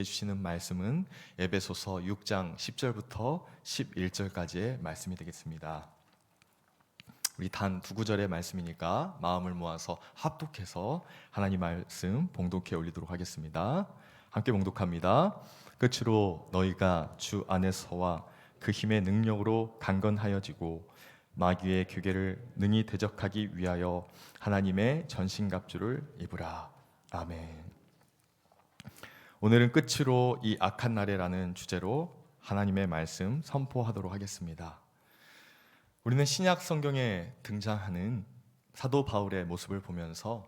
주시는 말씀은 에베소서 6장 10절부터 11절까지의 말씀이 되겠습니다. 우리 단 두 구절의 말씀이니까 마음을 모아서 합독해서 하나님 말씀 봉독해 올리도록 하겠습니다. 함께 봉독합니다. 끝으로 너희가 주 안에서와 그 힘의 능력으로 강건하여지고 마귀의 괴계를 능히 대적하기 위하여 하나님의 전신갑주를 입으라. 아멘. 오늘은 끝으로 이 악한 날에라는 주제로 하나님의 말씀 선포하도록 하겠습니다. 우리는 신약 성경에 등장하는 사도 바울의 모습을 보면서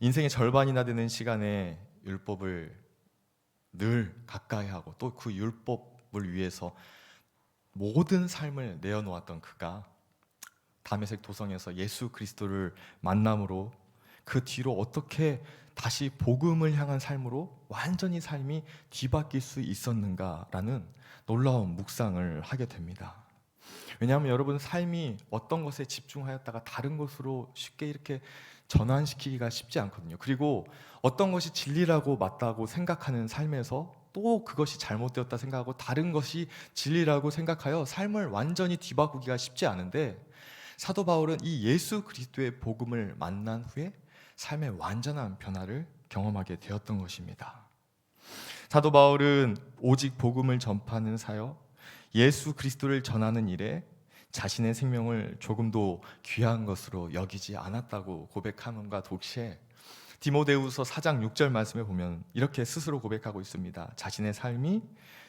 인생의 절반이나 되는 시간에 율법을 늘 가까이 하고 또 그 율법을 위해서 모든 삶을 내어놓았던 그가 다메섹 도성에서 예수 그리스도를 만남으로 그 뒤로 어떻게 다시 복음을 향한 삶으로 완전히 삶이 뒤바뀔 수 있었는가라는 놀라운 묵상을 하게 됩니다. 왜냐하면 여러분, 삶이 어떤 것에 집중하였다가 다른 것으로 쉽게 이렇게 전환시키기가 쉽지 않거든요. 그리고 어떤 것이 진리라고 맞다고 생각하는 삶에서 또 그것이 잘못되었다 생각하고 다른 것이 진리라고 생각하여 삶을 완전히 뒤바꾸기가 쉽지 않은데, 사도 바울은 이 예수 그리스도의 복음을 만난 후에 삶의 완전한 변화를 경험하게 되었던 것입니다. 사도 바울은 오직 복음을 전파하는 사역, 예수 그리스도를 전하는 일에 자신의 생명을 조금도 귀한 것으로 여기지 않았다고 고백함과 동시에 디모데후서 4장 6절 말씀에 보면 이렇게 스스로 고백하고 있습니다. 자신의 삶이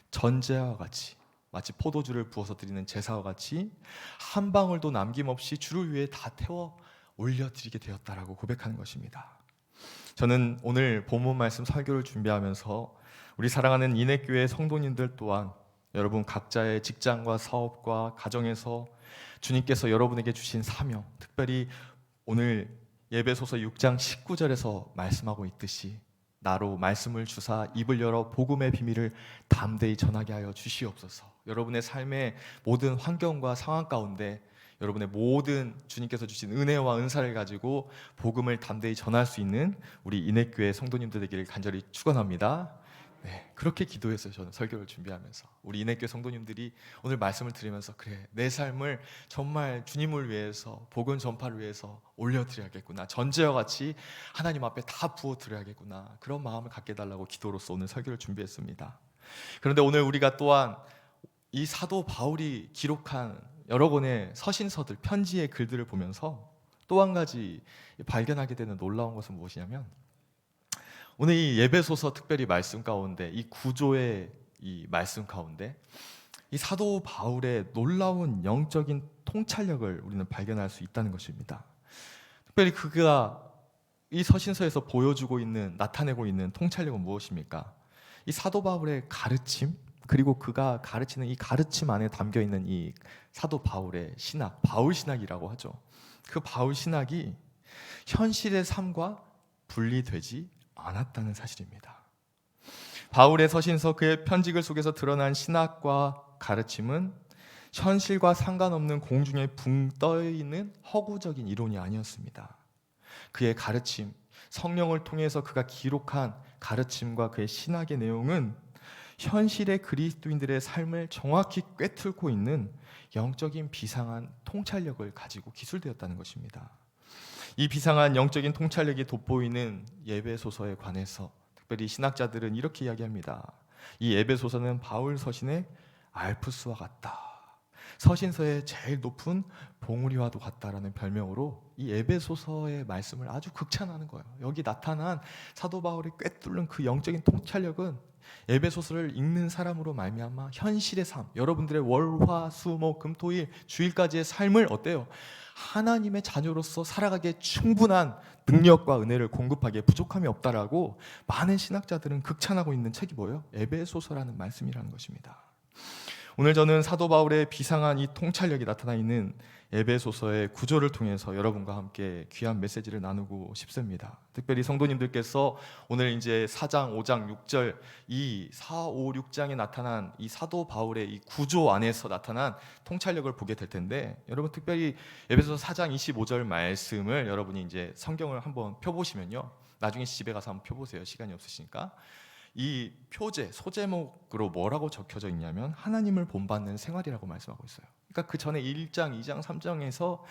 전제와 같이, 마치 포도주를 부어서 드리는 제사와 같이 한 방울도 남김없이 주를 위해 다 태워 올려드리게 되었다라고 고백하는 것입니다. 저는 오늘 본문 말씀 설교를 준비하면서 우리 사랑하는 인해교회 성도님들 또한 여러분 각자의 직장과 사업과 가정에서 주님께서 여러분에게 주신 사명, 특별히 오늘 에베소서 6장 19절에서 말씀하고 있듯이 나로 말씀을 주사 입을 열어 복음의 비밀을 담대히 전하게 하여 주시옵소서. 여러분의 삶의 모든 환경과 상황 가운데 여러분의 모든 주님께서 주신 은혜와 은사를 가지고 복음을 담대히 전할 수 있는 우리 인해교회 성도님들 되기를 간절히 축원합니다. 네, 그렇게 기도했어요. 저는 설교를 준비하면서 우리 인해교회 성도님들이 오늘 말씀을 들으면서 그래, 내 삶을 정말 주님을 위해서 복음 전파를 위해서 올려드려야겠구나, 전제와 같이 하나님 앞에 다 부어드려야겠구나, 그런 마음을 갖게 해달라고 기도로서 오늘 설교를 준비했습니다. 그런데 오늘 우리가 또한 이 사도 바울이 기록한 여러 권의 서신서들, 편지의 글들을 보면서 또 한 가지 발견하게 되는 놀라운 것은 무엇이냐면, 오늘 이 예배소서 특별히 말씀 가운데, 이 구조의 이 말씀 가운데 이 사도 바울의 놀라운 영적인 통찰력을 우리는 발견할 수 있다는 것입니다. 특별히 그가 이 서신서에서 보여주고 있는, 나타내고 있는 통찰력은 무엇입니까? 이 사도 바울의 가르침, 그리고 그가 가르치는 이 가르침 안에 담겨 있는 이 사도 바울의 신학, 바울 신학이라고 하죠. 그 바울 신학이 현실의 삶과 분리되지 않았다는 사실입니다. 바울의 서신서, 그의 편지글 속에서 드러난 신학과 가르침은 현실과 상관없는 공중에 붕 떠 있는 허구적인 이론이 아니었습니다. 그의 가르침, 성령을 통해서 그가 기록한 가르침과 그의 신학의 내용은 현실의 그리스도인들의 삶을 정확히 꿰뚫고 있는 영적인 비상한 통찰력을 가지고 기술되었다는 것입니다. 이 비상한 영적인 통찰력이 돋보이는 에베소서에 관해서 특별히 신학자들은 이렇게 이야기합니다. 이 에베소서는 바울 서신의 알프스와 같다, 서신서의 제일 높은 봉우리와도 같다라는 별명으로 이 에베소서의 말씀을 아주 극찬하는 거예요. 여기 나타난 사도 바울이 꿰뚫는 그 영적인 통찰력은 에베소서를 읽는 사람으로 말미암아 현실의 삶, 여러분들의 월화수목금토일 주일까지의 삶을 어때요? 하나님의 자녀로서 살아가기에 충분한 능력과 은혜를 공급하기에 부족함이 없다라고 많은 신학자들은 극찬하고 있는 책이 뭐예요? 에베소서라는 말씀이라는 것입니다. 오늘 저는 사도 바울의 비상한 이 통찰력이 나타나 있는 에베소서의 구조를 통해서 여러분과 함께 귀한 메시지를 나누고 싶습니다. 특별히 성도님들께서 오늘 이제 4장, 5장, 6절 이 4, 5, 6장에 나타난 이 사도 바울의 이 구조 안에서 나타난 통찰력을 보게 될 텐데, 여러분 특별히 에베소서 4장 25절 말씀을 여러분이 이제 성경을 한번 펴보시면요, 나중에 집에 가서 한번 펴보세요. 시간이 없으시니까. 이 표제, 소제목으로 뭐라고 적혀져 있냐면 하나님을 본받는 생활이라고 말씀하고 있어요. 그러니까 그 전에 1장, 2장, 3장에서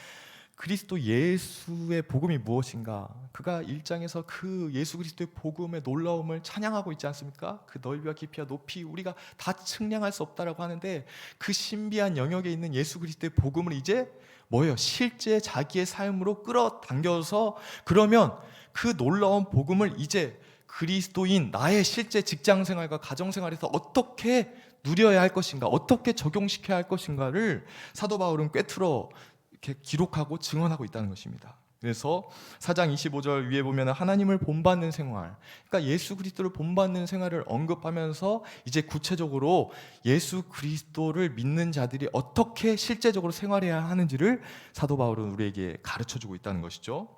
그리스도 예수의 복음이 무엇인가, 그가 1장에서 그 예수 그리스도의 복음의 놀라움을 찬양하고 있지 않습니까? 그 넓이와 깊이와 높이 우리가 다 측량할 수 없다라고 하는데, 그 신비한 영역에 있는 예수 그리스도의 복음을 이제 뭐예요? 실제 자기의 삶으로 끌어당겨서, 그러면 그 놀라운 복음을 이제 그리스도인 나의 실제 직장생활과 가정생활에서 어떻게 누려야 할 것인가, 어떻게 적용시켜야 할 것인가를 사도 바울은 꿰뚫어 이렇게 기록하고 증언하고 있다는 것입니다. 그래서 4장 25절 위에 보면 하나님을 본받는 생활, 그러니까 예수 그리스도를 본받는 생활을 언급하면서 이제 구체적으로 예수 그리스도를 믿는 자들이 어떻게 실제적으로 생활해야 하는지를 사도 바울은 우리에게 가르쳐주고 있다는 것이죠.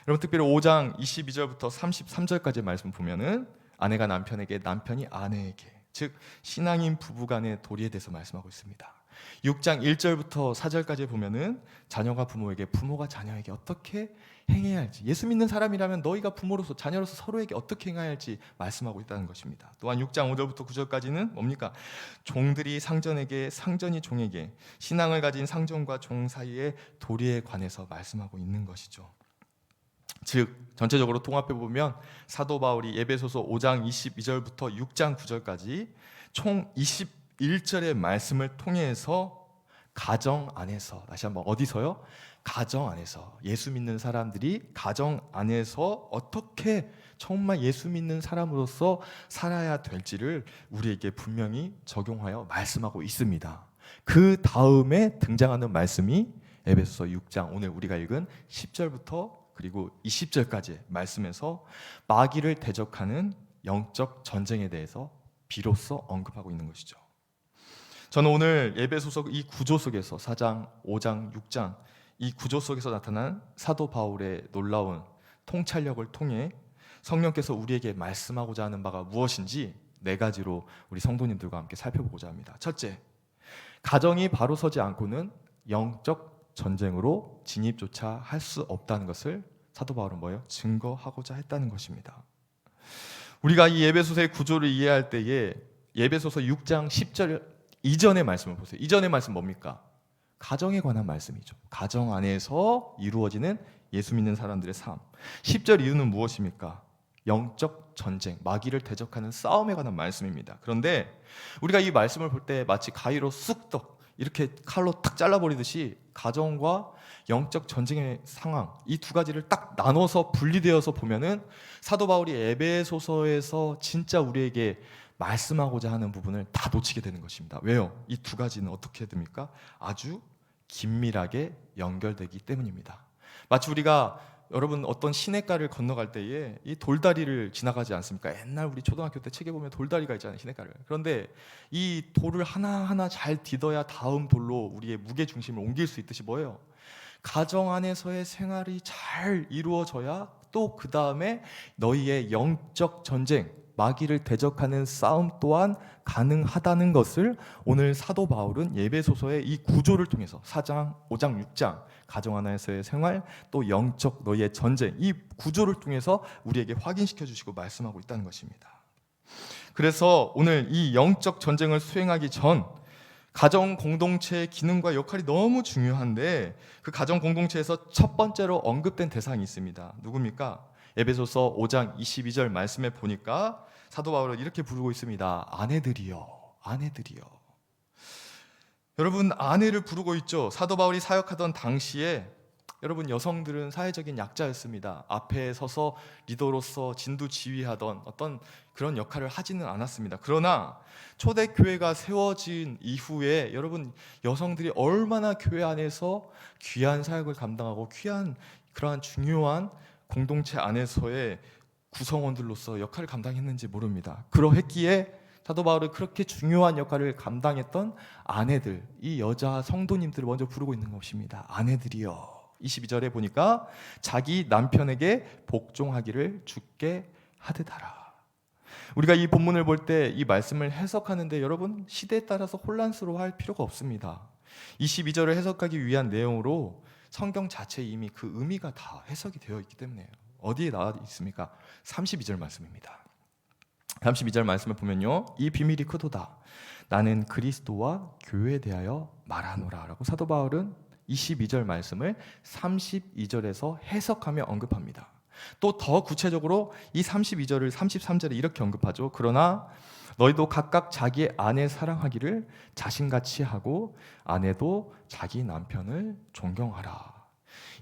여러분, 특별히 5장 22절부터 33절까지 말씀 보면은 아내가 남편에게, 남편이 아내에게, 즉 신앙인 부부간의 도리에 대해서 말씀하고 있습니다. 6장 1절부터 4절까지 보면은 자녀가 부모에게, 부모가 자녀에게 어떻게 행해야 할지, 예수 믿는 사람이라면 너희가 부모로서 자녀로서 서로에게 어떻게 행해야 할지 말씀하고 있다는 것입니다. 또한 6장 5절부터 9절까지는 뭡니까? 종들이 상전에게, 상전이 종에게, 신앙을 가진 상전과 종 사이의 도리에 관해서 말씀하고 있는 것이죠. 즉 전체적으로 통합해 보면 사도 바울이 에베소서 5장 22절부터 6장 9절까지 총 21절의 말씀을 통해서 가정 안에서, 다시 한번 어디서요? 가정 안에서, 예수 믿는 사람들이 가정 안에서 어떻게 정말 예수 믿는 사람으로서 살아야 될지를 우리에게 분명히 적용하여 말씀하고 있습니다. 그 다음에 등장하는 말씀이 에베소서 6장, 오늘 우리가 읽은 10절부터 그리고 20절까지의 말씀에서 마귀를 대적하는 영적 전쟁에 대해서 비로소 언급하고 있는 것이죠. 저는 오늘 에베소서 이 구조 속에서 4장, 5장, 6장 이 구조 속에서 나타난 사도 바울의 놀라운 통찰력을 통해 성령께서 우리에게 말씀하고자 하는 바가 무엇인지 4가지로 우리 성도님들과 함께 살펴보고자 합니다. 첫째, 가정이 바로 서지 않고는 영적 전쟁으로 진입조차 할 수 없다는 것을 사도 바울은 뭐예요? 증거하고자 했다는 것입니다. 우리가 이 에베소서의 구조를 이해할 때에 에베소서 6장 10절 이전의 말씀을 보세요. 이전의 말씀 뭡니까? 가정에 관한 말씀이죠. 가정 안에서 이루어지는 예수 믿는 사람들의 삶. 10절 이유는 무엇입니까? 영적 전쟁, 마귀를 대적하는 싸움에 관한 말씀입니다. 그런데 우리가 이 말씀을 볼 때 마치 가위로 쑥떡 이렇게 칼로 탁 잘라버리듯이 가정과 영적 전쟁의 상황, 이 2가지를 딱 나눠서 분리되어서 보면은 사도 바울이 에베소서에서 진짜 우리에게 말씀하고자 하는 부분을 다 놓치게 되는 것입니다. 왜요? 이 2가지는 어떻게 됩니까? 아주 긴밀하게 연결되기 때문입니다. 마치 우리가 여러분 어떤 시냇가를 건너갈 때에 이 돌다리를 지나가지 않습니까? 옛날 우리 초등학교 때 책에 보면 돌다리가 있잖아요, 시냇가를. 그런데 이 돌을 하나하나 잘 디뎌야 다음 돌로 우리의 무게 중심을 옮길 수 있듯이 뭐예요? 가정 안에서의 생활이 잘 이루어져야 또 그 다음에 너희의 영적 전쟁, 마귀를 대적하는 싸움 또한 가능하다는 것을 오늘 사도 바울은 에베소서의 이 구조를 통해서 4장, 5장, 6장 가정 안에서의 생활 또 영적 너희의 전쟁, 이 구조를 통해서 우리에게 확인시켜 주시고 말씀하고 있다는 것입니다. 그래서 오늘 이 영적 전쟁을 수행하기 전 가정 공동체의 기능과 역할이 너무 중요한데, 그 가정 공동체에서 첫 번째로 언급된 대상이 있습니다. 누굽니까? 에베소서 5장 22절 말씀에 보니까 사도 바울은 이렇게 부르고 있습니다. 아내들이여, 아내들이여. 여러분, 아내를 부르고 있죠. 사도 바울이 사역하던 당시에 여러분 여성들은 사회적인 약자였습니다. 앞에 서서 리더로서 진두 지휘하던 어떤 그런 역할을 하지는 않았습니다. 그러나 초대교회가 세워진 이후에 여러분 여성들이 얼마나 교회 안에서 귀한 사역을 감당하고 귀한 그러한 중요한 공동체 안에서의 구성원들로서 역할을 감당했는지 모릅니다. 그러했기에 사도 바울은 그렇게 중요한 역할을 감당했던 아내들, 이 여자 성도님들을 먼저 부르고 있는 것입니다. 아내들이여. 22절에 보니까 자기 남편에게 복종하기를 주께 하듯하라. 우리가 이 본문을 볼 때 이 말씀을 해석하는데 여러분 시대에 따라서 혼란스러워할 필요가 없습니다. 22절을 해석하기 위한 내용으로 성경 자체에 이미 그 의미가 다 해석이 되어 있기 때문에요. 어디에 나와 있습니까? 32절 말씀입니다. 32절 말씀을 보면요, 이 비밀이 크도다. 나는 그리스도와 교회에 대하여 말하노라 라고 사도 바울은 22절 말씀을 32절에서 해석하며 언급합니다. 또 더 구체적으로 이 32절을 33절에 이렇게 언급하죠. 그러나 너희도 각각 자기의 아내 사랑하기를 자신같이 하고 아내도 자기 남편을 존경하라.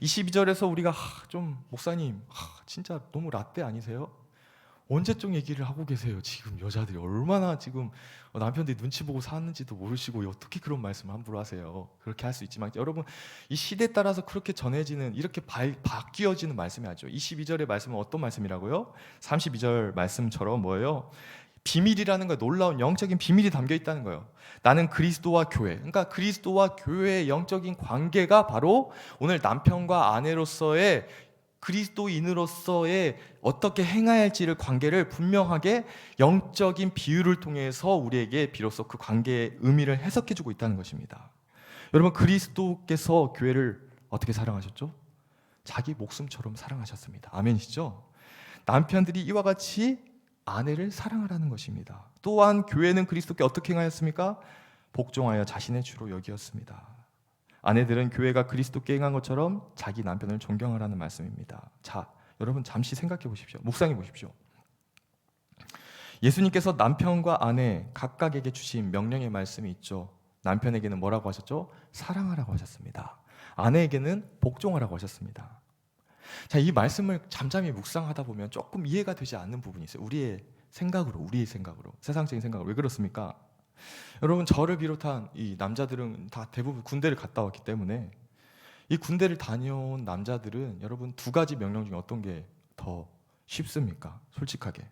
22절에서 우리가 좀 목사님 진짜 너무 라떼 아니세요? 언제적 얘기를 하고 계세요? 지금 여자들이 얼마나 지금 남편들이 눈치 보고 사는지도 모르시고 어떻게 그런 말씀을 함부로 하세요? 그렇게 할 수 있지만 여러분, 이 시대에 따라서 그렇게 전해지는, 이렇게 바뀌어지는 말씀이 아니죠. 22절의 말씀은 어떤 말씀이라고요? 32절 말씀처럼 뭐예요? 비밀이라는 거, 놀라운 영적인 비밀이 담겨 있다는 거예요. 나는 그리스도와 교회, 그러니까 그리스도와 교회의 영적인 관계가 바로 오늘 남편과 아내로서의, 그리스도인으로서의 어떻게 행해야 할지를, 관계를 분명하게 영적인 비유를 통해서 우리에게 비로소 그 관계의 의미를 해석해주고 있다는 것입니다. 여러분, 그리스도께서 교회를 어떻게 사랑하셨죠? 자기 목숨처럼 사랑하셨습니다. 아멘이시죠? 남편들이 이와 같이 아내를 사랑하라는 것입니다. 또한 교회는 그리스도께 어떻게 행하였습니까? 복종하여 자신의 주로 여기었습니다. 아내들은 교회가 그리스도께 행한 것처럼 자기 남편을 존경하라는 말씀입니다. 자, 여러분 잠시 생각해 보십시오. 묵상해 보십시오. 예수님께서 남편과 아내 각각에게 주신 명령의 말씀이 있죠. 남편에게는 뭐라고 하셨죠? 사랑하라고 하셨습니다. 아내에게는 복종하라고 하셨습니다. 자, 이 말씀을 잠잠히 묵상하다 보면 조금 이해가 되지 않는 부분이 있어요. 우리의 생각으로, 세상적인 생각으로. 왜 그렇습니까? 여러분, 저를 비롯한 이 남자들은 다 대부분 군대를 갔다 왔기 때문에, 이 군대를 다녀온 남자들은 여러분 두 가지 명령 중에 어떤 게 더 쉽습니까? 솔직하게.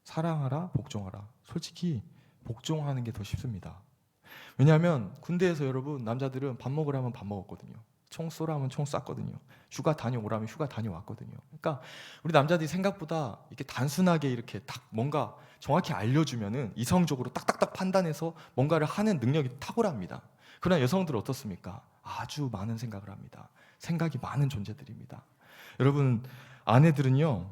사랑하라, 복종하라. 솔직히 복종하는 게 더 쉽습니다. 왜냐하면 군대에서 여러분 남자들은 밥 먹으라면 밥 먹었거든요. 총 쏘라면 총 쐈거든요. 휴가 다녀오라면 휴가 다녀왔거든요. 그러니까 우리 남자들이 생각보다 이렇게 단순하게 이렇게 딱 뭔가 정확히 알려주면은 이성적으로 딱딱딱 판단해서 뭔가를 하는 능력이 탁월합니다. 그러나 여성들은 어떻습니까? 아주 많은 생각을 합니다. 생각이 많은 존재들입니다. 여러분, 아내들은요,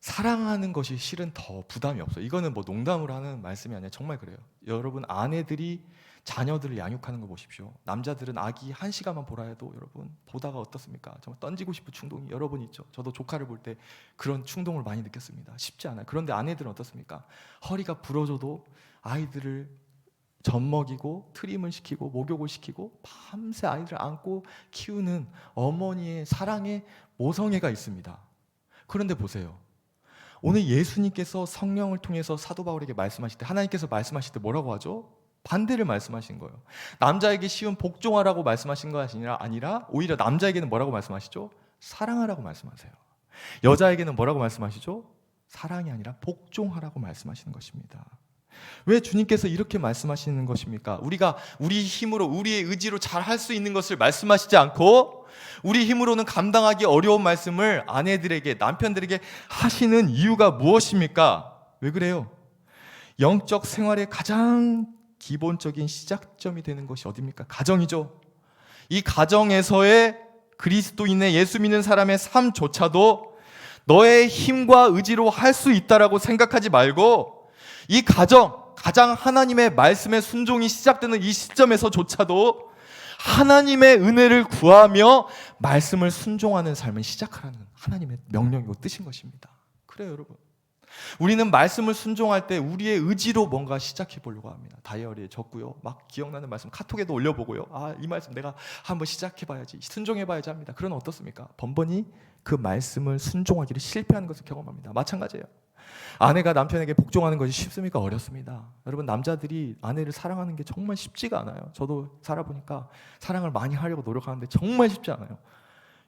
사랑하는 것이 실은 더 부담이 없어요. 이거는 뭐 농담으로 하는 말씀이 아니라 정말 그래요. 여러분, 아내들이 자녀들을 양육하는 거 보십시오. 남자들은 아기 1시간만 보라 해도 여러분 보다가 어떻습니까? 정말 ton지고 싶은 충동이 여러 번 있죠. 저도 조카를 볼 때 그런 충동을 많이 느꼈습니다. 쉽지 않아요. 그런데 아내들은 어떻습니까? 허리가 부러져도 아이들을 젖 먹이고 트림을 시키고 목욕을 시키고 밤새 아이들을 안고 키우는 어머니의 사랑의 모성애가 있습니다. 그런데 보세요. 오늘 예수님께서 성령을 통해서 사도 바울에게 말씀하실 때, 하나님께서 말씀하실 때 뭐라고 하죠? 반대를 말씀하신 거예요. 남자에게 쉬운 복종하라고 말씀하신 것이 아니라 오히려 남자에게는 뭐라고 말씀하시죠? 사랑하라고 말씀하세요. 여자에게는 뭐라고 말씀하시죠? 사랑이 아니라 복종하라고 말씀하시는 것입니다. 왜 주님께서 이렇게 말씀하시는 것입니까? 우리가 우리 힘으로, 우리의 의지로 잘 할 수 있는 것을 말씀하시지 않고 우리 힘으로는 감당하기 어려운 말씀을 아내들에게, 남편들에게 하시는 이유가 무엇입니까? 왜 그래요? 영적 생활의 가장 기본적인 시작점이 되는 것이 어디입니까? 가정이죠. 이 가정에서의 그리스도인의, 예수 믿는 사람의 삶조차도 너의 힘과 의지로 할 수 있다라고 생각하지 말고, 이 가장 하나님의 말씀에 순종이 시작되는 이 시점에서조차도 하나님의 은혜를 구하며 말씀을 순종하는 삶을 시작하라는 하나님의 명령이고 뜻인 것입니다. 그래요, 여러분. 우리는 말씀을 순종할 때 우리의 의지로 뭔가 시작해 보려고 합니다. 다이어리에 적고요, 막 기억나는 말씀 카톡에도 올려보고요, 이 말씀 내가 한번 시작해 봐야지, 순종해 봐야지 합니다. 그러나 어떻습니까? 번번이 그 말씀을 순종하기를 실패하는 것을 경험합니다. 마찬가지예요. 아내가 남편에게 복종하는 것이 쉽습니까? 어렵습니다. 여러분, 남자들이 아내를 사랑하는 게 정말 쉽지가 않아요. 저도 살아보니까 사랑을 많이 하려고 노력하는데 정말 쉽지 않아요.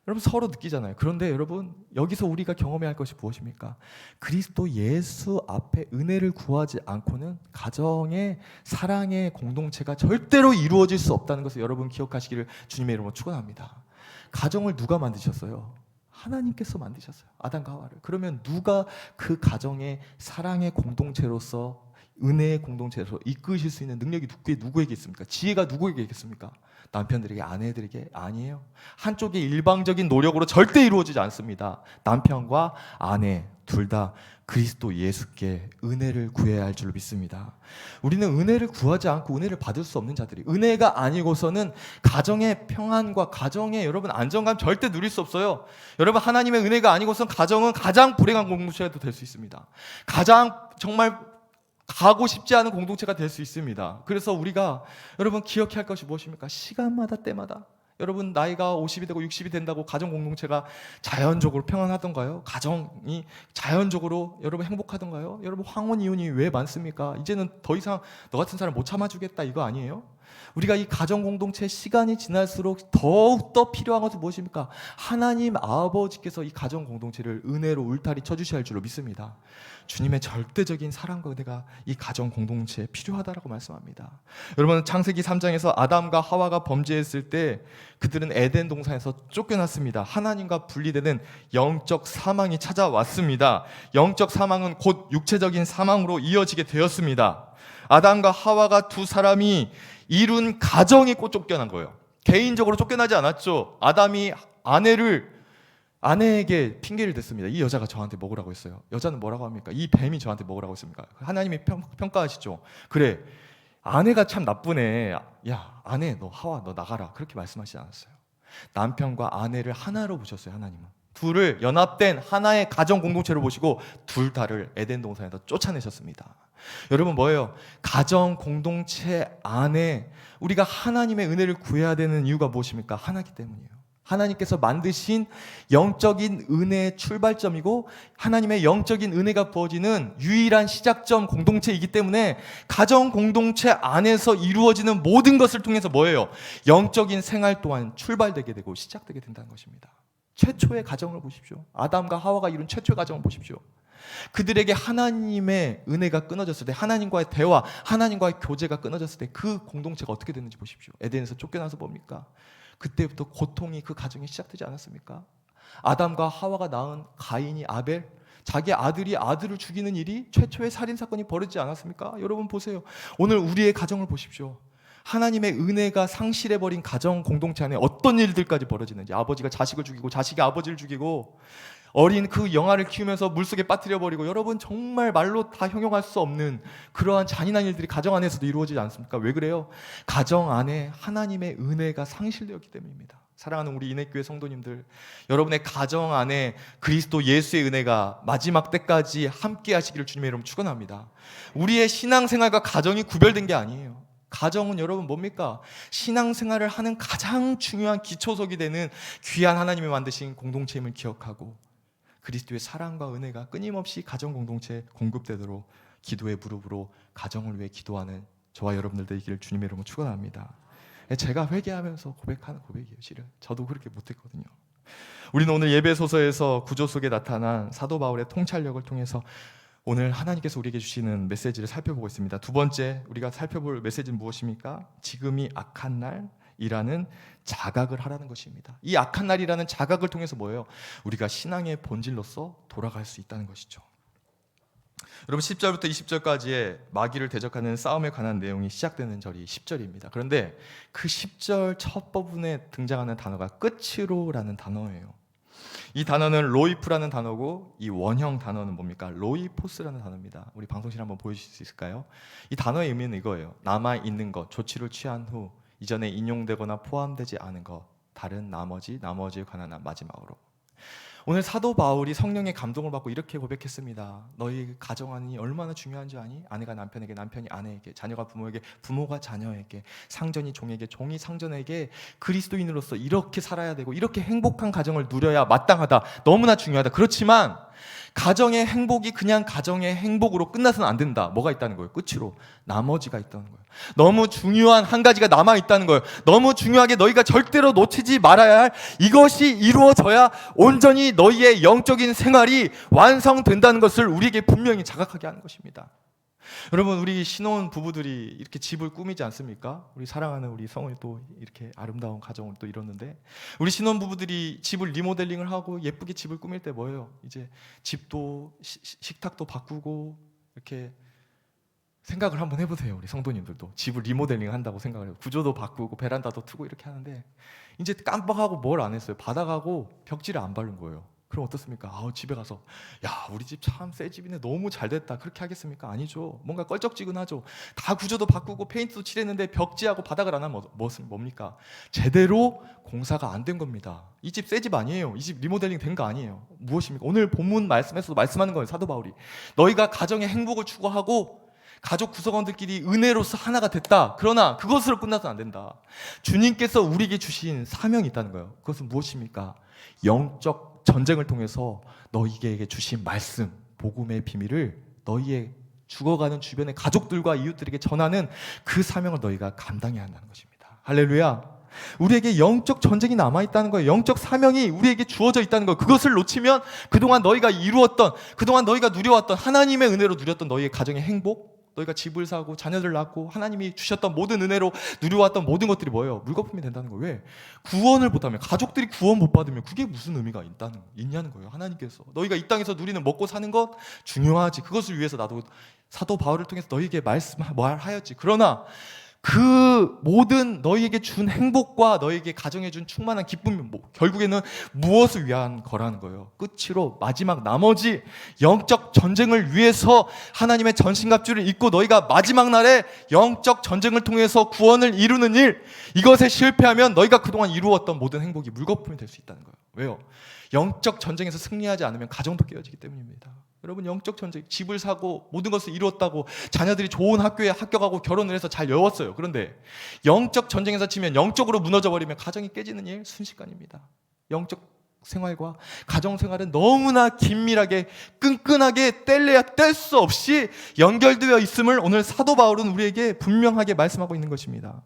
여러분, 서로 느끼잖아요. 그런데 여러분, 여기서 우리가 경험해야 할 것이 무엇입니까? 그리스도 예수 앞에 은혜를 구하지 않고는 가정의 사랑의 공동체가 절대로 이루어질 수 없다는 것을 여러분 기억하시기를 주님의 이름으로 축원합니다. 가정을 누가 만드셨어요? 하나님께서 만드셨어요. 아담과 하와를. 그러면 누가 그 가정의 사랑의 공동체로서 은혜의 공동체에서 이끄실 수 있는 능력이 누구에게 있습니까? 지혜가 누구에게 있겠습니까? 남편들에게, 아내들에게? 아니에요. 한쪽의 일방적인 노력으로 절대 이루어지지 않습니다. 남편과 아내 둘 다 그리스도 예수께 은혜를 구해야 할 줄로 믿습니다. 우리는 은혜를 구하지 않고 은혜를 받을 수 없는 자들이, 은혜가 아니고서는 가정의 평안과 가정의 여러분 안정감 절대 누릴 수 없어요. 여러분, 하나님의 은혜가 아니고서는 가정은 가장 불행한 공동체가 될 수 있습니다. 가장 정말 가고 싶지 않은 공동체가 될 수 있습니다. 그래서 우리가 여러분 기억해야 할 것이 무엇입니까? 시간마다 때마다 여러분 나이가 50이 되고 60이 된다고 가정 공동체가 자연적으로 평안하던가요? 가정이 자연적으로 여러분 행복하던가요? 여러분 황혼 이혼이 왜 많습니까? 이제는 더 이상 너 같은 사람 못 참아주겠다 이거 아니에요? 우리가 이 가정 공동체 시간이 지날수록 더욱더 필요한 것은 무엇입니까? 하나님 아버지께서 이 가정 공동체를 은혜로 울타리 쳐주셔야 할 줄로 믿습니다. 주님의 절대적인 사랑과 은혜가 이 가정 공동체에 필요하다라고 말씀합니다. 여러분, 창세기 3장에서 아담과 하와가 범죄했을 때 그들은 에덴 동산에서 쫓겨났습니다. 하나님과 분리되는 영적 사망이 찾아왔습니다. 영적 사망은 곧 육체적인 사망으로 이어지게 되었습니다. 아담과 하와가 두 사람이 이룬 가정이 곧 쫓겨난 거예요. 개인적으로 쫓겨나지 않았죠. 아담이 아내에게 핑계를 댔습니다. 이 여자가 저한테 먹으라고 했어요. 여자는 뭐라고 합니까? 이 뱀이 저한테 먹으라고 했습니까? 하나님이 평가하시죠. 그래, 아내가 참 나쁘네. 야, 아내 너 하와 너 나가라. 그렇게 말씀하시지 않았어요. 남편과 아내를 하나로 보셨어요. 하나님은 둘을 연합된 하나의 가정 공동체로 보시고 둘 다를 에덴 동산에서 쫓아내셨습니다. 여러분, 뭐예요? 가정 공동체 안에 우리가 하나님의 은혜를 구해야 되는 이유가 무엇입니까? 하나이기 때문이에요. 하나님께서 만드신 영적인 은혜의 출발점이고 하나님의 영적인 은혜가 부어지는 유일한 시작점 공동체이기 때문에 가정 공동체 안에서 이루어지는 모든 것을 통해서 뭐예요? 영적인 생활 또한 출발되게 되고 시작되게 된다는 것입니다. 최초의 가정을 보십시오. 아담과 하와가 이룬 최초의 가정을 보십시오. 그들에게 하나님의 은혜가 끊어졌을 때, 하나님과의 대화, 하나님과의 교제가 끊어졌을 때 그 공동체가 어떻게 됐는지 보십시오. 에덴에서 쫓겨나서 뭡니까? 그때부터 고통이 그 가정에 시작되지 않았습니까? 아담과 하와가 낳은 가인이 아벨, 자기 아들이 아들을 죽이는 일이 최초의 살인사건이 벌어지지 않았습니까? 여러분 보세요. 오늘 우리의 가정을 보십시오. 하나님의 은혜가 상실해버린 가정 공동체 안에 어떤 일들까지 벌어지는지, 아버지가 자식을 죽이고 자식이 아버지를 죽이고 어린 그 영아를 키우면서 물속에 빠뜨려버리고, 여러분 정말 말로 다 형용할 수 없는 그러한 잔인한 일들이 가정 안에서도 이루어지지 않습니까? 왜 그래요? 가정 안에 하나님의 은혜가 상실되었기 때문입니다. 사랑하는 우리 인해교회 성도님들, 여러분의 가정 안에 그리스도 예수의 은혜가 마지막 때까지 함께 하시기를 주님의 이름으로 축원합니다. 우리의 신앙생활과 가정이 구별된 게 아니에요. 가정은 여러분 뭡니까? 신앙생활을 하는 가장 중요한 기초석이 되는 귀한 하나님이 만드신 공동체임을 기억하고 그리스도의 사랑과 은혜가 끊임없이 가정 공동체에 공급되도록 기도의 무릎으로 가정을 위해 기도하는 저와 여러분들 되기를 주님의 이름으로 축원합니다. 제가 회개하면서 고백하는 고백이에요. 실은 저도 그렇게 못했거든요. 우리는 오늘 예배소서에서 구조 속에 나타난 사도 바울의 통찰력을 통해서 오늘 하나님께서 우리에게 주시는 메시지를 살펴보고 있습니다. 두 번째 우리가 살펴볼 메시지는 무엇입니까? 지금이 악한 날이라는 자각을 하라는 것입니다. 이 악한 날이라는 자각을 통해서 뭐예요? 우리가 신앙의 본질로서 돌아갈 수 있다는 것이죠. 여러분 10절부터 20절까지의 마귀를 대적하는 싸움에 관한 내용이 시작되는 절이 10절입니다. 그런데 그 10절 첫 부분에 등장하는 단어가 끝으로라는 단어예요. 이 단어는 로이프라는 단어고 이 원형 단어는 뭡니까? 로이포스라는 단어입니다. 우리 방송실 한번 보여주실 수 있을까요? 이 단어의 의미는 이거예요. 남아있는 것, 조치를 취한 후 이전에 인용되거나 포함되지 않은 것, 다른 나머지에 관한 마지막으로. 오늘 사도 바울이 성령의 감동을 받고 이렇게 고백했습니다. 너희 가정안이 얼마나 중요한지 아니? 아내가 남편에게, 남편이 아내에게, 자녀가 부모에게, 부모가 자녀에게, 상전이 종에게, 종이 상전에게 그리스도인으로서 이렇게 살아야 되고 이렇게 행복한 가정을 누려야 마땅하다. 너무나 중요하다. 그렇지만 가정의 행복이 그냥 가정의 행복으로 끝나서는 안 된다. 뭐가 있다는 거예요? 끝으로 나머지가 있다는 거예요. 너무 중요한 한 가지가 남아 있다는 거예요. 너무 중요하게 너희가 절대로 놓치지 말아야 할 이것이 이루어져야 온전히 너희의 영적인 생활이 완성된다는 것을 우리에게 분명히 자각하게 하는 것입니다. 여러분, 우리 신혼 부부들이 이렇게 집을 꾸미지 않습니까? 우리 사랑하는 우리 성원이 또 이렇게 아름다운 가정을 또 이뤘는데, 우리 신혼 부부들이 집을 리모델링을 하고 예쁘게 집을 꾸밀 때 뭐예요? 이제 집도 식탁도 바꾸고 이렇게 생각을 한번 해보세요. 우리 성도님들도 집을 리모델링 한다고 생각을 해요. 구조도 바꾸고 베란다도 트고 이렇게 하는데 이제 깜빡하고 뭘 안 했어요. 바닥하고 벽지를 안 바른 거예요. 그럼 어떻습니까? 집에 가서 야 우리 집 참 새 집이네, 너무 잘 됐다, 그렇게 하겠습니까? 아니죠. 뭔가 껄쩍지근하죠. 다 구조도 바꾸고 페인트도 칠했는데 벽지하고 바닥을 안 하면 뭡니까? 제대로 공사가 안 된 겁니다. 이 집 새 집 아니에요. 이 집 리모델링 된 거 아니에요. 무엇입니까? 오늘 본문 말씀에서도 말씀하는 거예요. 사도 바울이 너희가 가정의 행복을 추구하고 가족 구성원들끼리 은혜로서 하나가 됐다. 그러나 그것으로 끝나서는 안 된다. 주님께서 우리에게 주신 사명이 있다는 거예요. 그것은 무엇입니까? 영적 전쟁을 통해서 너희에게 주신 말씀, 복음의 비밀을 너희의 죽어가는 주변의 가족들과 이웃들에게 전하는 그 사명을 너희가 감당해야 한다는 것입니다. 할렐루야. 우리에게 영적 전쟁이 남아있다는 거예요. 영적 사명이 우리에게 주어져 있다는 거예요. 그것을 놓치면 그동안 너희가 이루었던, 그동안 너희가 누려왔던 하나님의 은혜로 누렸던 너희의 가정의 행복, 너희가 집을 사고 자녀를 낳고 하나님이 주셨던 모든 은혜로 누려왔던 모든 것들이 뭐예요? 물거품이 된다는 거예요. 왜? 구원을 못하면, 가족들이 구원 못 받으면 그게 무슨 의미가 있냐는 거예요. 하나님께서 너희가 이 땅에서 누리는 먹고 사는 것 중요하지. 그것을 위해서 나도 사도 바울을 통해서 너희에게 말하였지. 그러나 그 모든 너희에게 준 행복과 너희에게 가정해 준 충만한 기쁨이 결국에는 무엇을 위한 거라는 거예요. 끝으로 마지막 나머지 영적 전쟁을 위해서 하나님의 전신갑주를 입고 너희가 마지막 날에 영적 전쟁을 통해서 구원을 이루는 일, 이것에 실패하면 너희가 그동안 이루었던 모든 행복이 물거품이 될 수 있다는 거예요. 왜요? 영적 전쟁에서 승리하지 않으면 가정도 깨어지기 때문입니다. 여러분, 영적 전쟁, 집을 사고 모든 것을 이루었다고 자녀들이 좋은 학교에 합격하고 결혼을 해서 잘 여웠어요. 그런데 영적 전쟁에서 치면, 영적으로 무너져 버리면 가정이 깨지는 일 순식간입니다. 영적 생활과 가정 생활은 너무나 긴밀하게 끈끈하게 뗄래야 뗄 수 없이 연결되어 있음을 오늘 사도 바울은 우리에게 분명하게 말씀하고 있는 것입니다.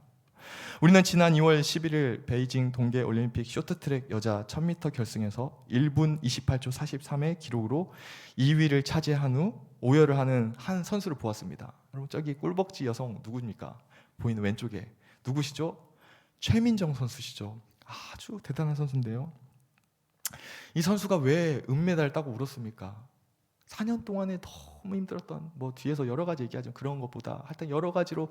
우리는 지난 2월 11일 베이징 동계올림픽 쇼트트랙 여자 1000m 결승에서 1분 28초 43의 기록으로 2위를 차지한 후 오열을 하는 한 선수를 보았습니다. 여러분, 저기 꿀벅지 여성 누구입니까? 보이는 왼쪽에 누구시죠? 최민정 선수시죠. 아주 대단한 선수인데요. 이 선수가 왜 은메달을 따고 울었습니까? 4년 동안에 너무 힘들었던, 뒤에서 여러 가지 얘기하죠. 그런 것보다 하여튼 여러 가지로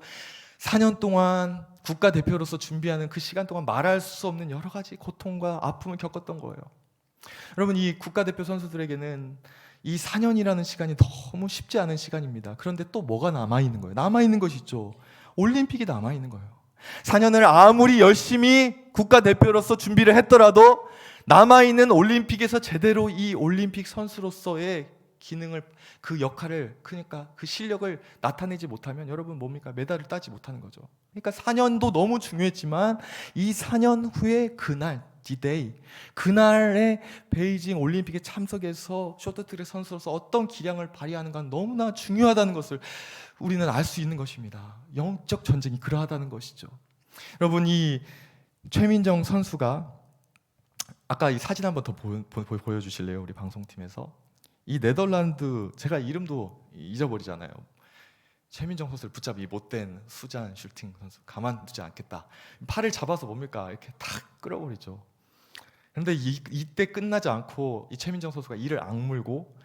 4년 동안 국가대표로서 준비하는 그 시간 동안 말할 수 없는 여러 가지 고통과 아픔을 겪었던 거예요. 여러분, 이 국가대표 선수들에게는 이 4년이라는 시간이 너무 쉽지 않은 시간입니다. 그런데 또 뭐가 남아있는 거예요? 남아있는 것이 있죠. 올림픽이 남아있는 거예요. 4년을 아무리 열심히 국가대표로서 준비를 했더라도 남아있는 올림픽에서 제대로 이 올림픽 선수로서의 기능을, 그 역할을, 그러니까 그 실력을 나타내지 못하면 여러분 뭡니까? 메달을 따지 못하는 거죠. 그러니까 4년도 너무 중요했지만 이 4년 후에 그날, D-Day, 그날의 베이징 올림픽에 참석해서 쇼트트랙 선수로서 어떤 기량을 발휘하는가 너무나 중요하다는 것을 우리는 알 수 있는 것입니다. 영적 전쟁이 그러하다는 것이죠. 여러분, 이 최민정 선수가 아까 이 사진 한번 더 보여주실래요? 우리 방송팀에서. 이 네덜란드, 제가 이름도 잊어버리잖아요. 최민정 선수를 붙잡은 이 못된 수잔 슐팅 선수, 가만두지 않겠다. 팔을 잡아서 뭡니까? 이렇게 탁 끌어버리죠. 그런데 이때 끝나지 않고 이 최민정 선수가 이를 악물고,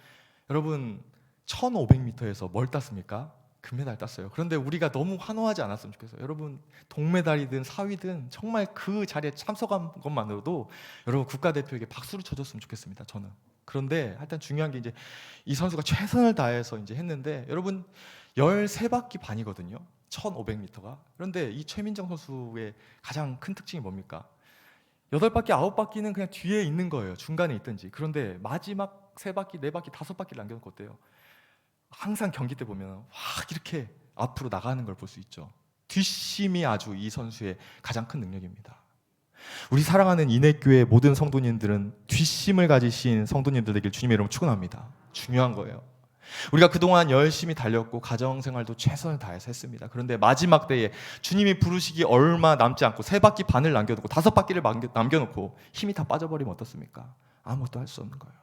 여러분 1500m에서 뭘 땄습니까? 금메달 땄어요. 그런데 우리가 너무 환호하지 않았으면 좋겠어요. 여러분, 동메달이든 4위든 정말 그 자리에 참석한 것만으로도 여러분 국가대표에게 박수를 쳐줬으면 좋겠습니다. 저는. 그런데 하여튼 중요한 게 이제 이 선수가 최선을 다해서 이제 했는데, 여러분 13바퀴 반이거든요. 1500m가. 그런데 이 최민정 선수의 가장 큰 특징이 뭡니까? 8바퀴, 9바퀴는 그냥 뒤에 있는 거예요. 중간에 있든지. 그런데 마지막 3바퀴, 4바퀴, 5바퀴를 남겨놓고 어때요? 항상 경기 때 보면 확 이렇게 앞으로 나가는 걸 볼 수 있죠. 뒷심이 아주 이 선수의 가장 큰 능력입니다. 우리 사랑하는 인해교회 모든 성도님들은 뒷심을 가지신 성도님들 되길 주님의 이름으로 축원합니다. 중요한 거예요. 우리가 그동안 열심히 달렸고 가정생활도 최선을 다해서 했습니다. 그런데 마지막 때에 주님이 부르시기 얼마 남지 않고 3바퀴 반을 남겨놓고 5바퀴를 남겨놓고 힘이 다 빠져버리면 어떻습니까? 아무것도 할 수 없는 거예요.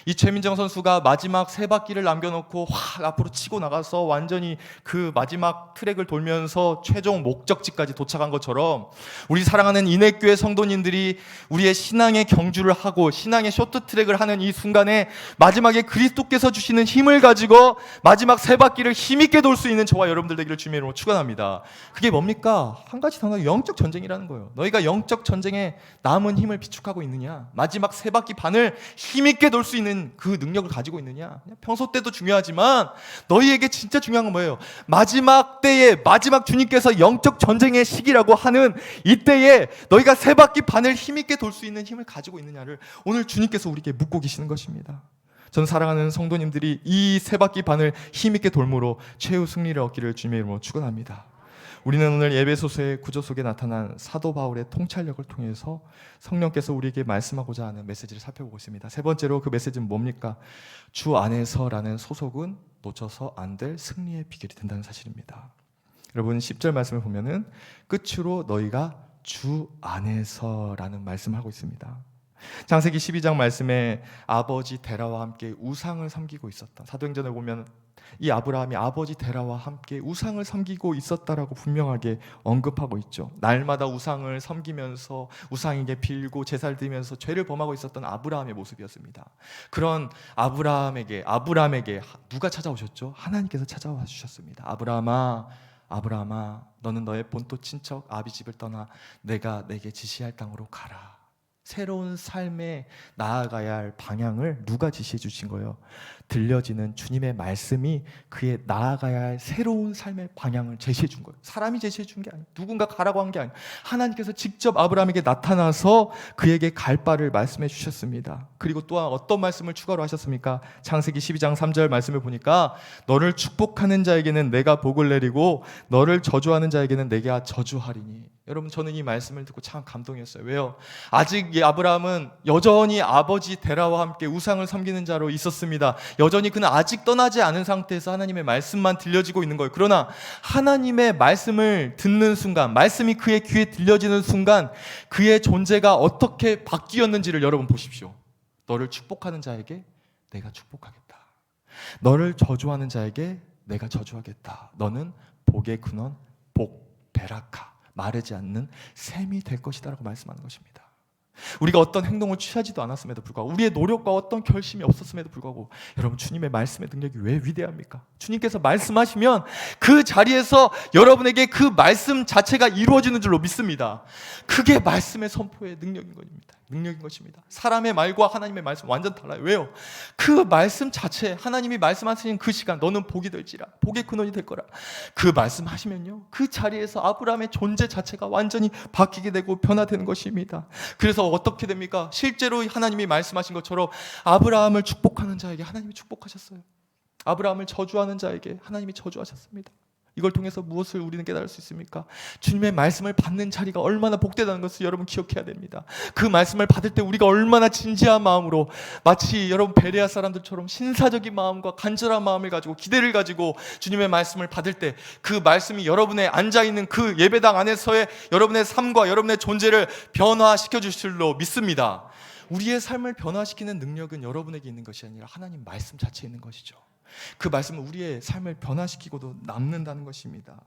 이 최민정 선수가 마지막 세 바퀴를 남겨놓고 확 앞으로 치고 나가서 완전히 그 마지막 트랙을 돌면서 최종 목적지까지 도착한 것처럼 우리 사랑하는 인해교회 성도님들이 우리의 신앙의 경주를 하고 신앙의 쇼트트랙을 하는 이 순간에 마지막에 그리스도께서 주시는 힘을 가지고 마지막 세 바퀴를 힘있게 돌 수 있는 저와 여러분들 되기를 주님의 이름으로 축원합니다. 그게 뭡니까? 한 가지 단어, 영적 전쟁이라는 거예요. 너희가 영적 전쟁에 남은 힘을 비축하고 있느냐? 마지막 세 바퀴 반을 힘있게 돌 수 있는 그 능력을 가지고 있느냐? 평소 때도 중요하지만 너희에게 진짜 중요한 건 뭐예요? 마지막 때에 마지막 주님께서 영적 전쟁의 시기라고 하는 이때에 너희가 세 바퀴 반을 힘있게 돌 수 있는 힘을 가지고 있느냐를 오늘 주님께서 우리에게 묻고 계시는 것입니다. 저는 사랑하는 성도님들이 이 세 바퀴 반을 힘있게 돌므로 최후 승리를 얻기를 주님의 이름으로 축원합니다. 우리는 오늘 에베소서의 구조 속에 나타난 사도 바울의 통찰력을 통해서 성령께서 우리에게 말씀하고자 하는 메시지를 살펴보고 있습니다. 세 번째로 그 메시지는 뭡니까? 주 안에서라는 소속은 놓쳐서 안 될 승리의 비결이 된다는 사실입니다. 여러분 10절 말씀을 보면은 끝으로 너희가 주 안에서라는 말씀을 하고 있습니다. 창세기 12장 말씀에 아버지 데라와 함께 우상을 섬기고 있었다. 사도행전에 보면 이 아브라함이 아버지 데라와 함께 우상을 섬기고 있었다라고 분명하게 언급하고 있죠. 날마다 우상을 섬기면서 우상에게 빌고 제사를 드리면서 죄를 범하고 있었던 아브라함의 모습이었습니다. 그런 아브라함에게 누가 찾아오셨죠? 하나님께서 찾아와 주셨습니다. 아브라함아, 너는 너의 본토 친척 아비 집을 떠나 내가 내게 지시할 땅으로 가라. 새로운 삶에 나아가야 할 방향을 누가 지시해 주신 거예요? 들려지는 주님의 말씀이 그의 나아가야 할 새로운 삶의 방향을 제시해 준 거예요. 사람이 제시해 준 게 아니에요. 누군가 가라고 한 게 아니에요. 하나님께서 직접 아브라함에게 나타나서 그에게 갈 바를 말씀해 주셨습니다. 그리고 또한 어떤 말씀을 추가로 하셨습니까? 창세기 12장 3절 말씀을 보니까 너를 축복하는 자에게는 내가 복을 내리고 너를 저주하는 자에게는 내가 저주하리니. 여러분 저는 이 말씀을 듣고 참 감동이었어요. 왜요? 아직 이 아브라함은 여전히 아버지 데라와 함께 우상을 섬기는 자로 있었습니다. 여전히 그는 아직 떠나지 않은 상태에서 하나님의 말씀만 들려지고 있는 거예요. 그러나 하나님의 말씀을 듣는 순간, 말씀이 그의 귀에 들려지는 순간 그의 존재가 어떻게 바뀌었는지를 여러분 보십시오. 너를 축복하는 자에게 내가 축복하겠다. 너를 저주하는 자에게 내가 저주하겠다. 너는 복의 근원, 베라카, 마르지 않는 샘이 될 것이다 라고 말씀하는 것입니다. 우리가 어떤 행동을 취하지도 않았음에도 불구하고 우리의 노력과 어떤 결심이 없었음에도 불구하고 여러분 주님의 말씀의 능력이 왜 위대합니까? 주님께서 말씀하시면 그 자리에서 여러분에게 그 말씀 자체가 이루어지는 줄로 믿습니다. 그게 말씀의 선포의 능력인 것입니다. 사람의 말과 하나님의 말씀 완전 달라요. 왜요? 그 말씀 자체 하나님이 말씀하시는 그 시간 너는 복이 될지라 복의 근원이 될 거라 그 말씀하시면요 그 자리에서 아브라함의 존재 자체가 완전히 바뀌게 되고 변화되는 것입니다. 그래서 어떻게 됩니까? 실제로 하나님이 말씀하신 것처럼 아브라함을 축복하는 자에게 하나님이 축복하셨어요. 아브라함을 저주하는 자에게 하나님이 저주하셨습니다. 이걸 통해서 무엇을 우리는 깨달을 수 있습니까? 주님의 말씀을 받는 자리가 얼마나 복되다는 것을 여러분 기억해야 됩니다. 그 말씀을 받을 때 우리가 얼마나 진지한 마음으로 마치 여러분 베레아 사람들처럼 신사적인 마음과 간절한 마음을 가지고 기대를 가지고 주님의 말씀을 받을 때 그 말씀이 여러분의 앉아있는 그 예배당 안에서의 여러분의 삶과 여러분의 존재를 변화시켜 주실 줄로 믿습니다. 우리의 삶을 변화시키는 능력은 여러분에게 있는 것이 아니라 하나님 말씀 자체에 있는 것이죠. 그 말씀은 우리의 삶을 변화시키고도 남는다는 것입니다.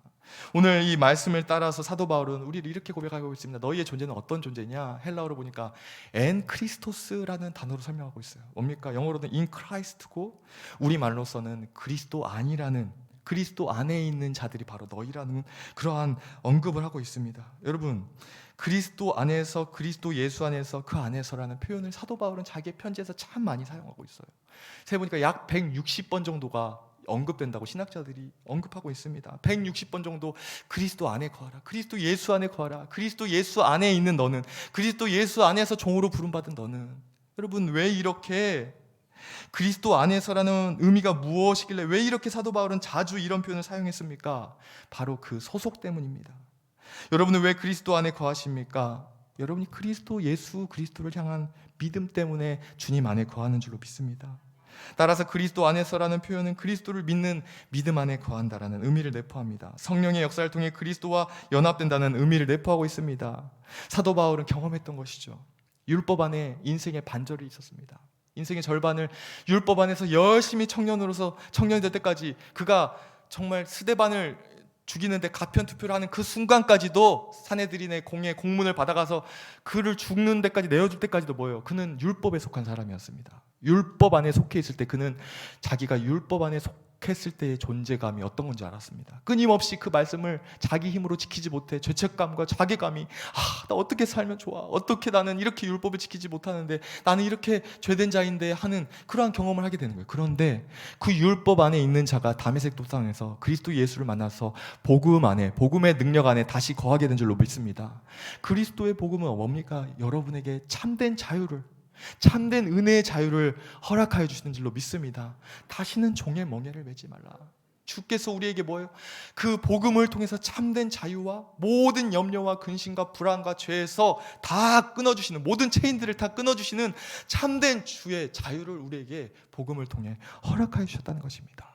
오늘 이 말씀을 따라서 사도 바울은 우리를 이렇게 고백하고 있습니다. 너희의 존재는 어떤 존재냐? 헬라어로 보니까 엔 크리스토스라는 단어로 설명하고 있어요. 뭡니까? 영어로는 인 크라이스트고 우리말로서는 그리스도 안이라는 그리스도 안에 있는 자들이 바로 너희라는 그러한 언급을 하고 있습니다. 여러분 그리스도 안에서 그리스도 예수 안에서 그 안에서라는 표현을 사도 바울은 자기의 편지에서 참 많이 사용하고 있어요. 세보니까 약 160번 정도가 언급된다고 신학자들이 언급하고 있습니다. 160번 정도 그리스도 안에 거하라, 그리스도 예수 안에 거하라, 그리스도 예수 안에 있는 너는, 그리스도 예수 안에서 종으로 부름받은 너는. 여러분 왜 이렇게 그리스도 안에서라는 의미가 무엇이길래 왜 이렇게 사도 바울은 자주 이런 표현을 사용했습니까? 바로 그 소속 때문입니다. 여러분은 왜 그리스도 안에 거하십니까? 여러분이 그리스도 예수 그리스도를 향한 믿음 때문에 주님 안에 거하는 줄로 믿습니다. 따라서 그리스도 안에서라는 표현은 그리스도를 믿는 믿음 안에 거한다라는 의미를 내포합니다. 성령의 역사를 통해 그리스도와 연합된다는 의미를 내포하고 있습니다. 사도 바울은 경험했던 것이죠. 율법 안에 인생의 반절이 있었습니다. 인생의 절반을 율법 안에서 열심히 청년이 될 때까지, 그가 정말 스데반을 죽이는데 가편 투표를 하는 그 순간까지도 사내들인의 공의 공문을 받아가서 그를 죽는 데까지 내어줄 때까지도 뭐예요? 그는 율법에 속한 사람이었습니다. 율법 안에 속해 있을 때 그는 자기가 율법 안에 속했을 때의 존재감이 어떤 건지 알았습니다. 끊임없이 그 말씀을 자기 힘으로 지키지 못해 죄책감과 자괴감이, 나 어떻게 살면 좋아? 어떻게 나는 이렇게 율법을 지키지 못하는데, 나는 이렇게 죄된 자인데 하는 그러한 경험을 하게 되는 거예요. 그런데 그 율법 안에 있는 자가 다메섹 도상에서 그리스도 예수를 만나서 복음 안에, 복음의 능력 안에 다시 거하게 된 줄로 믿습니다. 그리스도의 복음은 뭡니까? 여러분에게 참된 자유를, 참된 은혜의 자유를 허락하여 주시는 줄로 믿습니다. 다시는 종의 멍에를 매지 말라. 주께서 우리에게 뭐예요? 그 복음을 통해서 참된 자유와 모든 염려와 근심과 불안과 죄에서 다 끊어주시는, 모든 체인들을 다 끊어주시는 참된 주의 자유를 우리에게 복음을 통해 허락하여 주셨다는 것입니다.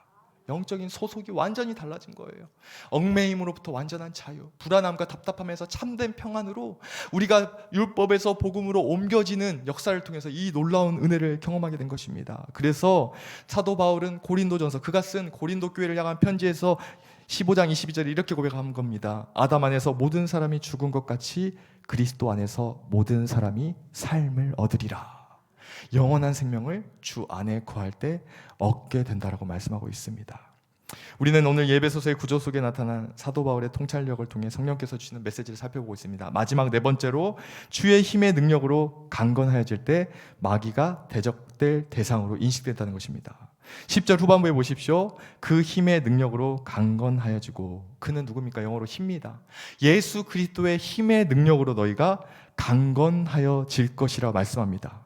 영적인 소속이 완전히 달라진 거예요. 얽매임으로부터 완전한 자유, 불안함과 답답함에서 참된 평안으로 우리가 율법에서 복음으로 옮겨지는 역사를 통해서 이 놀라운 은혜를 경험하게 된 것입니다. 그래서 사도 바울은 고린도전서, 그가 쓴 고린도 교회를 향한 편지에서 15장 22절에 이렇게 고백한 겁니다. 아담 안에서 모든 사람이 죽은 것 같이 그리스도 안에서 모든 사람이 삶을 얻으리라. 영원한 생명을 주 안에 거할 때 얻게 된다라고 말씀하고 있습니다. 우리는 오늘 예배소서의 구조 속에 나타난 사도 바울의 통찰력을 통해 성령께서 주시는 메시지를 살펴보고 있습니다. 마지막 네 번째로, 주의 힘의 능력으로 강건하여질 때 마귀가 대적될 대상으로 인식된다는 것입니다. 10절 후반부에 보십시오. 그 힘의 능력으로 강건하여지고, 그는 누굽니까? 영어로 힘입니다. 예수 그리스도의 힘의 능력으로 너희가 강건하여질 것이라 말씀합니다.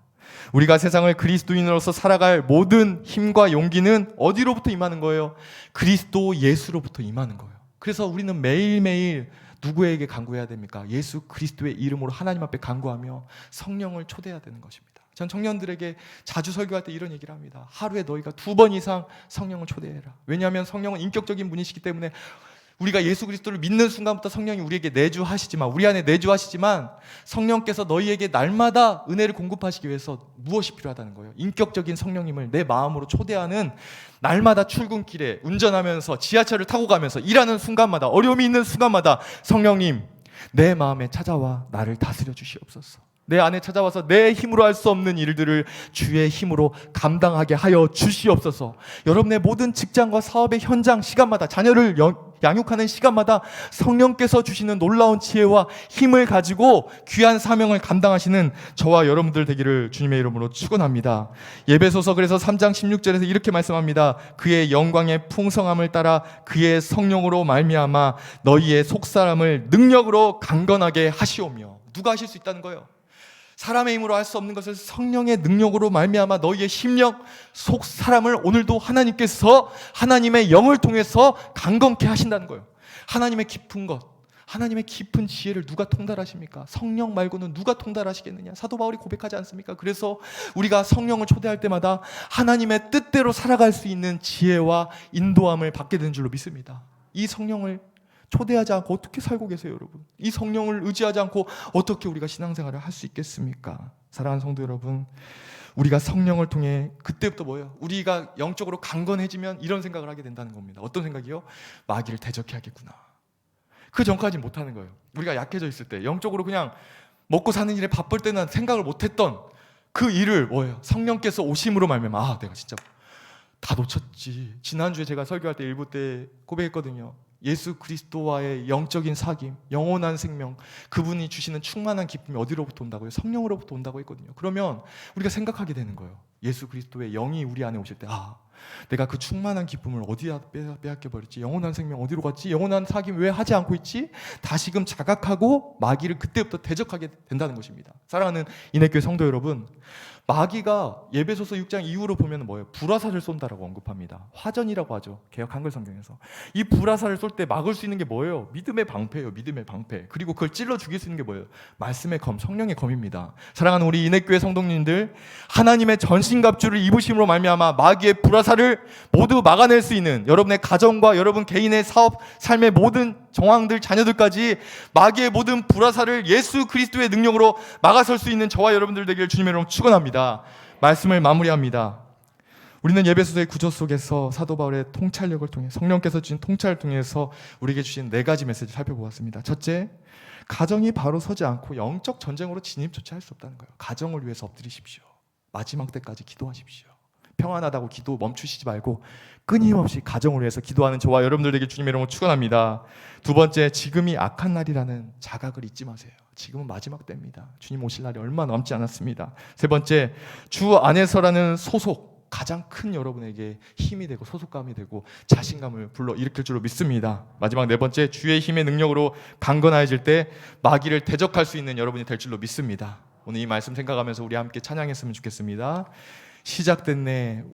우리가 세상을 그리스도인으로서 살아갈 모든 힘과 용기는 어디로부터 임하는 거예요? 그리스도 예수로부터 임하는 거예요. 그래서 우리는 매일매일 누구에게 간구해야 됩니까? 예수 그리스도의 이름으로 하나님 앞에 간구하며 성령을 초대해야 되는 것입니다. 전 청년들에게 자주 설교할 때 이런 얘기를 합니다. 하루에 너희가 2번 이상 성령을 초대해라. 왜냐하면 성령은 인격적인 분이시기 때문에 우리가 예수 그리스도를 믿는 순간부터 성령이 우리에게 내주하시지만, 우리 안에 내주하시지만, 성령께서 너희에게 날마다 은혜를 공급하시기 위해서 무엇이 필요하다는 거예요? 인격적인 성령님을 내 마음으로 초대하는, 날마다 출근길에 운전하면서 지하철을 타고 가면서 일하는 순간마다, 어려움이 있는 순간마다 성령님 내 마음에 찾아와 나를 다스려 주시옵소서. 내 안에 찾아와서 내 힘으로 할 수 없는 일들을 주의 힘으로 감당하게 하여 주시옵소서. 여러분의 모든 직장과 사업의 현장, 시간마다, 자녀를 양육하는 시간마다 성령께서 주시는 놀라운 지혜와 힘을 가지고 귀한 사명을 감당하시는 저와 여러분들 되기를 주님의 이름으로 축원합니다. 예배소서 그래서 3장 16절에서 이렇게 말씀합니다. 그의 영광의 풍성함을 따라 그의 성령으로 말미암아 너희의 속사람을 능력으로 강건하게 하시오며. 누가 하실 수 있다는 거예요? 사람의 힘으로 할 수 없는 것을 성령의 능력으로 말미암아 너희의 심령, 속 사람을 오늘도 하나님께서 하나님의 영을 통해서 강건케 하신다는 거예요. 하나님의 깊은 것, 하나님의 깊은 지혜를 누가 통달하십니까? 성령 말고는 누가 통달하시겠느냐? 사도 바울이 고백하지 않습니까? 그래서 우리가 성령을 초대할 때마다 하나님의 뜻대로 살아갈 수 있는 지혜와 인도함을 받게 되는 줄로 믿습니다. 이 성령을 초대하지 않고 어떻게 살고 계세요, 여러분? 이 성령을 의지하지 않고 어떻게 우리가 신앙생활을 할 수 있겠습니까? 사랑하는 성도 여러분, 우리가 성령을 통해 그때부터 뭐예요? 우리가 영적으로 강건해지면 이런 생각을 하게 된다는 겁니다. 어떤 생각이요? 마귀를 대적해야겠구나. 그 전까지 못하는 거예요. 우리가 약해져 있을 때, 영적으로 그냥 먹고 사는 일에 바쁠 때는 생각을 못했던 그 일을 뭐예요? 성령께서 오심으로 말미암아, 내가 진짜 다 놓쳤지. 지난주에 제가 설교할 때 일부 때 고백했거든요. 예수 그리스도와의 영적인 사귐, 영원한 생명, 그분이 주시는 충만한 기쁨이 어디로부터 온다고요? 성령으로부터 온다고 했거든요. 그러면 우리가 생각하게 되는 거예요. 예수 그리스도의 영이 우리 안에 오실 때, 내가 그 충만한 기쁨을 어디다 빼앗겨버렸지? 영원한 생명 어디로 갔지? 영원한 사귐 왜 하지 않고 있지? 다시금 자각하고 마귀를 그때부터 대적하게 된다는 것입니다. 사랑하는 인해교회 성도 여러분, 마귀가 예배소서 6장 이후로 보면 뭐예요? 불화살을 쏜다라고 언급합니다. 화전이라고 하죠. 개역 한글 성경에서. 이 불화살을 쏠 때 막을 수 있는 게 뭐예요? 믿음의 방패예요. 믿음의 방패. 그리고 그걸 찔러 죽일 수 있는 게 뭐예요? 말씀의 검, 성령의 검입니다. 사랑하는 우리 인해교회 성도님들, 하나님의 전신갑주를 입으심으로 말미암아 마귀의 불화살을 모두 막아낼 수 있는, 여러분의 가정과 여러분 개인의 사업, 삶의 모든 정황들, 자녀들까지 마귀의 모든 불화살을 예수 그리스도의 능력으로 막아설 수 있는 저와 여러분들 되기를 주님의 이름으로 축원합니다. 말씀을 마무리합니다. 우리는 예배소서의 구조 속에서 사도 바울의 통찰력을 통해 성령께서 주신 통찰을 통해서 우리에게 주신 4가지 메시지를 살펴보았습니다. 첫째, 가정이 바로 서지 않고 영적 전쟁으로 진입조차 할 수 없다는 거예요. 가정을 위해서 엎드리십시오. 마지막 때까지 기도하십시오. 평안하다고 기도 멈추시지 말고 끊임없이 가정을 위해서 기도하는 저와 여러분들에게 주님의 이름으로 축원합니다. 두 번째, 지금이 악한 날이라는 자각을 잊지 마세요. 지금은 마지막 때입니다. 주님 오실 날이 얼마 남지 않았습니다. 세 번째, 주 안에서라는 소속, 가장 큰 여러분에게 힘이 되고 소속감이 되고 자신감을 불러일으킬 줄로 믿습니다. 마지막 네 번째, 주의 힘의 능력으로 강건해질 때 마귀를 대적할 수 있는 여러분이 될 줄로 믿습니다. 오늘 이 말씀 생각하면서 우리 함께 찬양했으면 좋겠습니다. 시작됐네